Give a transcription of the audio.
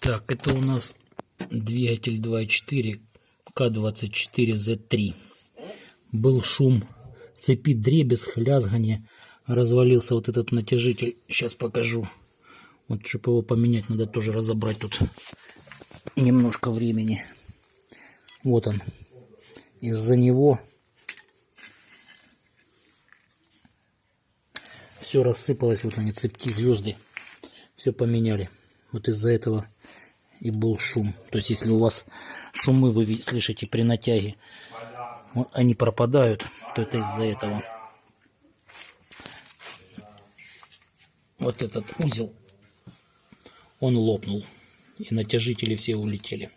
Так, это у нас двигатель 2.4 К24Z3. Был шум цепи, дребезг, лязгание. Развалился вот этот натяжитель. Сейчас покажу. Вот, чтобы его поменять, надо тоже разобрать тут немножко времени. Вот он. Из-за него все рассыпалось. Вот они, цепки, звезды. Все поменяли. Вот из-за этого и был шум. То есть, если у вас шумы вы слышите при натяге, вот они пропадают, то это из-за этого. Вот этот узел, он лопнул. И натяжители все улетели.